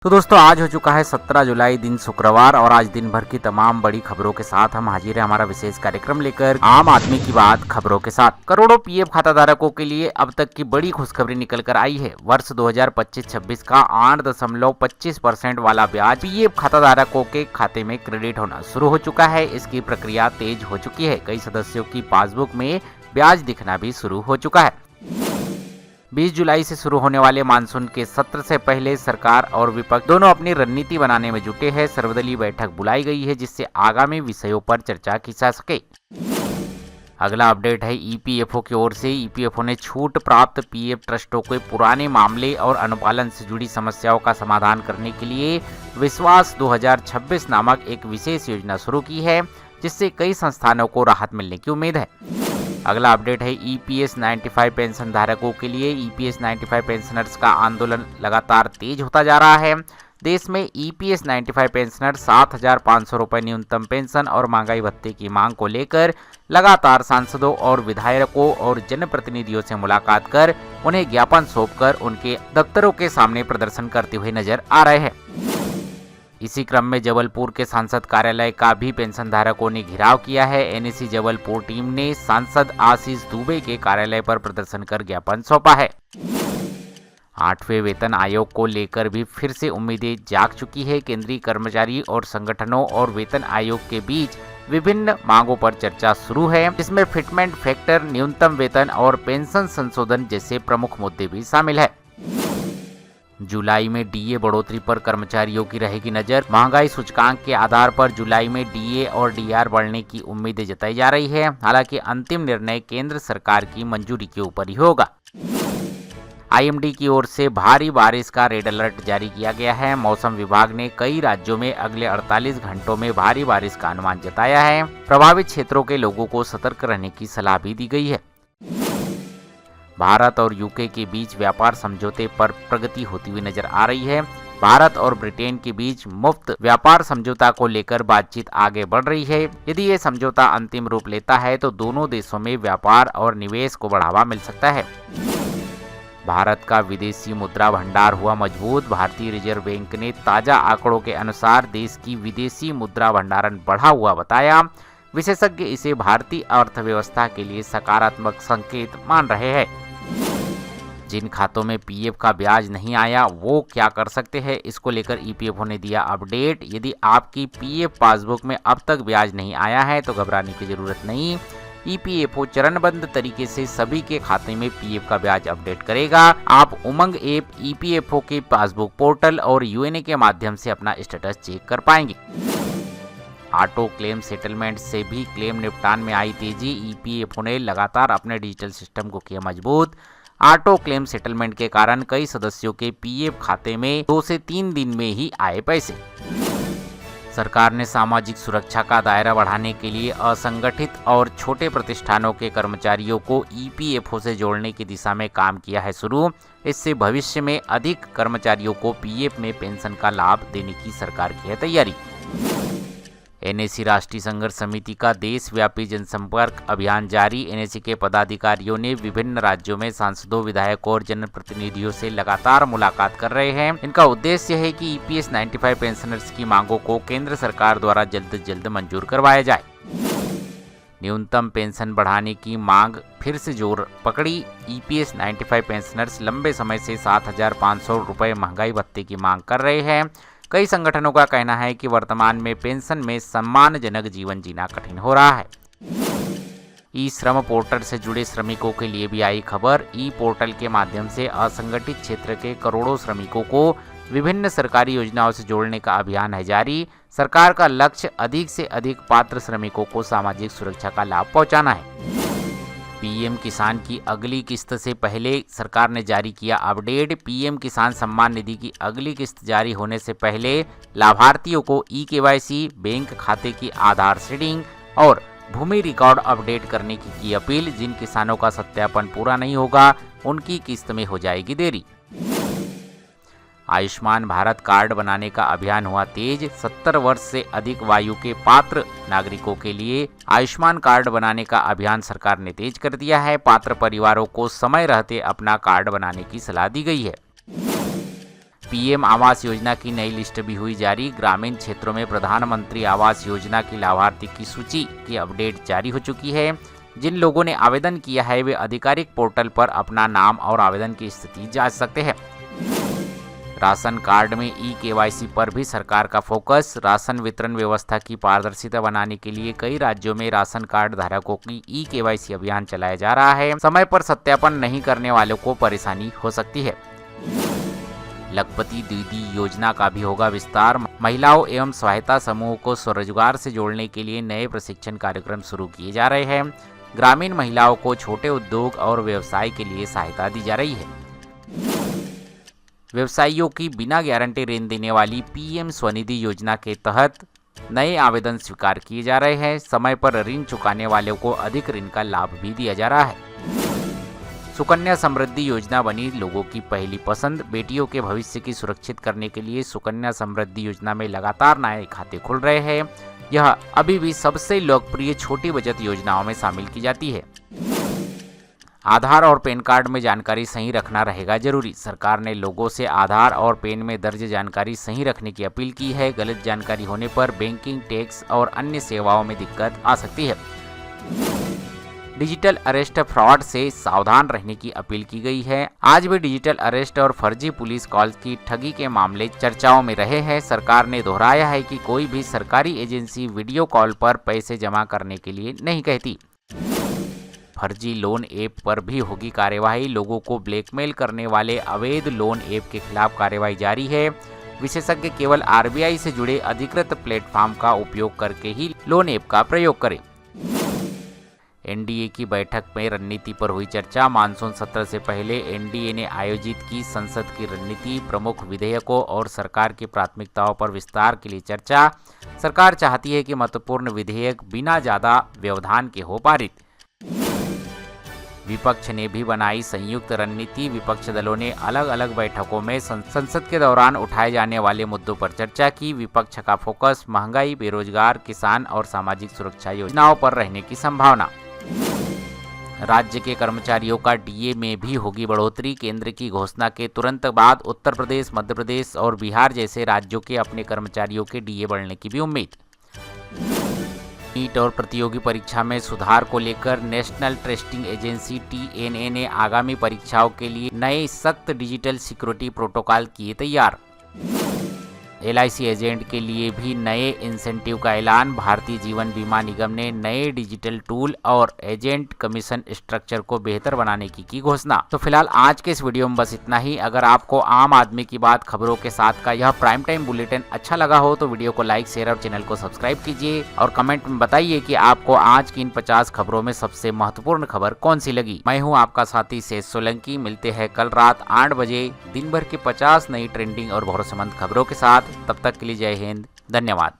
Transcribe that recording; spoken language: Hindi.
तो दोस्तों आज हो चुका है 17 जुलाई दिन शुक्रवार और आज दिन भर की तमाम बड़ी खबरों के साथ हम हाजिर हैं हमारा विशेष कार्यक्रम लेकर आम आदमी की बात खबरों के साथ। करोड़ों पीएफ खाता धारकों के लिए अब तक की बड़ी खुशखबरी निकल कर आई है। वर्ष 2025-26 का 8.25% वाला ब्याज पीएफ खाता धारकों के खाते में क्रेडिट होना शुरू हो चुका है। इसकी प्रक्रिया तेज हो चुकी है। कई सदस्यों की पासबुक में ब्याज दिखना भी शुरू हो चुका है। 20 जुलाई से शुरू होने वाले मानसून के सत्र से पहले सरकार और विपक्ष दोनों अपनी रणनीति बनाने में जुटे हैं। सर्वदलीय बैठक बुलाई गई है जिससे आगामी विषयों पर चर्चा की जा सके। अगला अपडेट है ईपीएफओ की ओर से। ईपीएफओ ने छूट प्राप्त पीएफ ट्रस्टों के पुराने मामले और अनुपालन से जुड़ी समस्याओं का समाधान करने के लिए विश्वास 2026 नामक एक विशेष योजना शुरू की है, जिससे कई संस्थानों को राहत मिलने की उम्मीद है। अगला अपडेट है ईपीएस 95 पेंशन धारकों के लिए। ईपीएस 95 पेंशनर्स का आंदोलन लगातार तेज होता जा रहा है। देश में ईपीएस 95 पेंशनर 7,500 रुपये न्यूनतम पेंशन और महंगाई भत्ते की मांग को लेकर लगातार सांसदों और विधायकों और जनप्रतिनिधियों से मुलाकात कर उन्हें ज्ञापन सौंपकर उनके दफ्तरों के सामने प्रदर्शन करते हुए नजर आ रहे हैं। इसी क्रम में जबलपुर के सांसद कार्यालय का भी पेंशन धारकों ने घेराव किया है। एनएसी जबलपुर टीम ने सांसद आशीष दुबे के कार्यालय पर प्रदर्शन कर ज्ञापन सौंपा है। 8वें वेतन आयोग को लेकर भी फिर से उम्मीदें जाग चुकी है। केंद्रीय कर्मचारी और संगठनों और वेतन आयोग के बीच विभिन्न मांगों पर चर्चा शुरू है, जिसमें फिटमेंट फैक्टर, न्यूनतम वेतन और पेंशन संशोधन जैसे प्रमुख मुद्दे भी शामिल है। जुलाई में डीए बढ़ोतरी पर कर्मचारियों की रहेगी नजर। महंगाई सूचकांक के आधार पर जुलाई में डीए और डीआर बढ़ने की उम्मीदें जताई जा रही है। हालांकि अंतिम निर्णय केंद्र सरकार की मंजूरी के ऊपर ही होगा। आईएमडी की ओर से भारी बारिश का रेड अलर्ट जारी किया गया है। मौसम विभाग ने कई राज्यों में अगले 48 घंटों में भारी बारिश का अनुमान जताया है। प्रभावित क्षेत्रों के लोगों को सतर्क रहने की सलाह भी दी गई है। भारत और यूके के बीच व्यापार समझौते पर प्रगति होती हुई नजर आ रही है। भारत और ब्रिटेन के बीच मुफ्त व्यापार समझौता को लेकर बातचीत आगे बढ़ रही है। यदि ये समझौता अंतिम रूप लेता है तो दोनों देशों में व्यापार और निवेश को बढ़ावा मिल सकता है। भारत का विदेशी मुद्रा भंडार हुआ मजबूत। भारतीय रिजर्व बैंक ने ताजा आंकड़ों के अनुसार देश की विदेशी मुद्रा भंडारण बढ़ा हुआ बताया। विशेषज्ञ इसे भारतीय अर्थव्यवस्था के लिए सकारात्मक संकेत मान रहे हैं। जिन खातों में पीएफ का ब्याज नहीं आया वो क्या कर सकते हैं, इसको लेकर ईपीएफओ ने दिया अपडेट। यदि आपकी पीएफ पासबुक में अब तक ब्याज नहीं आया है तो घबराने की जरूरत नहीं। ईपीएफओ चरणबद्ध तरीके से सभी के खाते में पीएफ का ब्याज अपडेट करेगा। आप उमंग ऐप, ईपीएफओ के पासबुक पोर्टल और यूएनए के माध्यम से अपना स्टेटस चेक कर पाएंगे। ऑटो क्लेम सेटलमेंट से भी क्लेम निपटान में आई तेजी। ईपीएफओ ने लगातार अपने डिजिटल सिस्टम को किया मजबूत। ऑटो क्लेम सेटलमेंट के कारण कई सदस्यों के पीएफ खाते में 2 से 3 दिन में ही आए पैसे। सरकार ने सामाजिक सुरक्षा का दायरा बढ़ाने के लिए असंगठित और छोटे प्रतिष्ठानों के कर्मचारियों को ईपीएफओ से जोड़ने की दिशा में काम किया है शुरू। इससे भविष्य में अधिक कर्मचारियों को पीएफ में पेंशन का लाभ देने की सरकार की है तैयारी। एनएसी राष्ट्रीय संघर्ष समिति का देशव्यापी जनसंपर्क अभियान जारी। एनएसी के पदाधिकारियों ने विभिन्न राज्यों में सांसदों, विधायकों और जनप्रतिनिधियों से लगातार मुलाकात कर रहे हैं। इनका उद्देश्य है कि ईपीएस 95 पेंशनर्स की मांगों को केंद्र सरकार द्वारा जल्द से जल्द मंजूर करवाया जाए। न्यूनतम पेंशन बढ़ाने की मांग फिर से जोर पकड़ी। ईपीएस 95 पेंशनर्स लंबे समय से 7,500 रुपये महंगाई भत्ते की मांग कर रहे हैं। कई संगठनों का कहना है कि वर्तमान में पेंशन में सम्मानजनक जीवन जीना कठिन हो रहा है। ई श्रम पोर्टल से जुड़े श्रमिकों के लिए भी आई खबर। ई पोर्टल के माध्यम से असंगठित क्षेत्र के करोड़ों श्रमिकों को विभिन्न सरकारी योजनाओं से जोड़ने का अभियान है जारी। सरकार का लक्ष्य अधिक से अधिक पात्र श्रमिकों को सामाजिक सुरक्षा का लाभ पहुंचाना है। पीएम किसान की अगली किस्त से पहले सरकार ने जारी किया अपडेट। पीएम किसान सम्मान निधि की अगली किस्त जारी होने से पहले लाभार्थियों को ई-केवाईसी, बैंक खाते की आधार सीडिंग और भूमि रिकॉर्ड अपडेट करने की अपील। जिन किसानों का सत्यापन पूरा नहीं होगा उनकी किस्त में हो जाएगी देरी। आयुष्मान भारत कार्ड बनाने का अभियान हुआ तेज। 70 वर्ष से अधिक वायु के पात्र नागरिकों के लिए आयुष्मान कार्ड बनाने का अभियान सरकार ने तेज कर दिया है। पात्र परिवारों को समय रहते अपना कार्ड बनाने की सलाह दी गई है। पीएम आवास योजना की नई लिस्ट भी हुई जारी। ग्रामीण क्षेत्रों में प्रधानमंत्री आवास योजना की लाभार्थी की सूची की अपडेट जारी हो चुकी है। जिन लोगों ने आवेदन किया है वे आधिकारिक पोर्टल पर अपना नाम और आवेदन की स्थिति जांच सकते हैं। राशन कार्ड में ई-केवाईसी पर भी सरकार का फोकस। राशन वितरण व्यवस्था की पारदर्शिता बनाने के लिए कई राज्यों में राशन कार्ड धारकों की ई-केवाईसी अभियान चलाया जा रहा है। समय पर सत्यापन नहीं करने वालों को परेशानी हो सकती है। लखपति दीदी योजना का भी होगा विस्तार। महिलाओं एवं सहायता समूह को स्वरोजगार से जोड़ने के लिए नए प्रशिक्षण कार्यक्रम शुरू किए जा रहे हैं। ग्रामीण महिलाओं को छोटे उद्योग और व्यवसाय के लिए सहायता दी जा रही है। व्यवसायियों की बिना गारंटी ऋण देने वाली पीएम स्वनिधि योजना के तहत नए आवेदन स्वीकार किए जा रहे हैं। समय पर ऋण चुकाने वालों को अधिक ऋण का लाभ भी दिया जा रहा है। सुकन्या समृद्धि योजना बनी लोगों की पहली पसंद। बेटियों के भविष्य की सुरक्षित करने के लिए सुकन्या समृद्धि योजना में लगातार नए खाते खुल रहे हैं। यह अभी भी सबसे लोकप्रिय छोटी बचत योजनाओं में शामिल की जाती है। आधार और पैन कार्ड में जानकारी सही रखना रहेगा जरूरी। सरकार ने लोगों से आधार और पैन में दर्ज जानकारी सही रखने की अपील की है। गलत जानकारी होने पर बैंकिंग, टैक्स और अन्य सेवाओं में दिक्कत आ सकती है। डिजिटल अरेस्ट फ्रॉड से सावधान रहने की अपील की गई है। आज भी डिजिटल अरेस्ट और फर्जी पुलिस कॉल की ठगी के मामले चर्चाओं में रहे हैं। सरकार ने दोहराया है कि कोई भी सरकारी एजेंसी वीडियो कॉल पर पैसे जमा करने के लिए नहीं कहती। फर्जी लोन ऐप पर भी होगी कार्यवाही। लोगों को ब्लैकमेल करने वाले अवैध लोन ऐप के खिलाफ कार्यवाही जारी है। विशेषज्ञ केवल आरबीआई से जुड़े अधिकृत प्लेटफॉर्म का उपयोग करके ही लोन ऐप का प्रयोग करें। एनडीए की बैठक में रणनीति पर हुई चर्चा। मानसून सत्र से पहले एनडीए ने आयोजित की संसद की रणनीति, प्रमुख विधेयकों और सरकार की प्राथमिकताओं पर विस्तार के लिए चर्चा। सरकार चाहती है कि महत्वपूर्ण विधेयक बिना ज्यादा व्यवधान के हो पारित। विपक्ष ने भी बनाई संयुक्त रणनीति। विपक्ष दलों ने अलग अलग बैठकों में संसद के दौरान उठाए जाने वाले मुद्दों पर चर्चा की। विपक्ष का फोकस महंगाई, बेरोजगार, किसान और सामाजिक सुरक्षा योजनाओं पर रहने की संभावना। राज्य के कर्मचारियों का डीए में भी होगी बढ़ोतरी। केंद्र की घोषणा के तुरंत बाद उत्तर प्रदेश, मध्य प्रदेश और बिहार जैसे राज्यों के अपने कर्मचारियों के डीए बढ़ने की भी उम्मीद। नीट और प्रतियोगी परीक्षा में सुधार को लेकर नेशनल टेस्टिंग एजेंसी टीएनए ने आगामी परीक्षाओं के लिए नए सख्त डिजिटल सिक्योरिटी प्रोटोकॉल किए तैयार। एलआईसी एजेंट के लिए भी नए इंसेंटिव का ऐलान। भारतीय जीवन बीमा निगम ने नए डिजिटल टूल और एजेंट कमीशन स्ट्रक्चर को बेहतर बनाने की घोषणा। तो फिलहाल आज के इस वीडियो में बस इतना ही। अगर आपको आम आदमी की बात खबरों के साथ का यह प्राइम टाइम बुलेटिन अच्छा लगा हो तो वीडियो को लाइक, शेयर और चैनल को सब्सक्राइब कीजिए और कमेंट में बताइए कि आपको आज की इन 50 खबरों में सबसे महत्वपूर्ण खबर कौन सी लगी। मैं हूँ आपका साथी शेष सोलंकी। मिलते हैं कल रात 8 बजे दिन भर की 50 नई ट्रेंडिंग और भरोसेमंद खबरों के साथ। तब तक के लिए जय हिंद, धन्यवाद।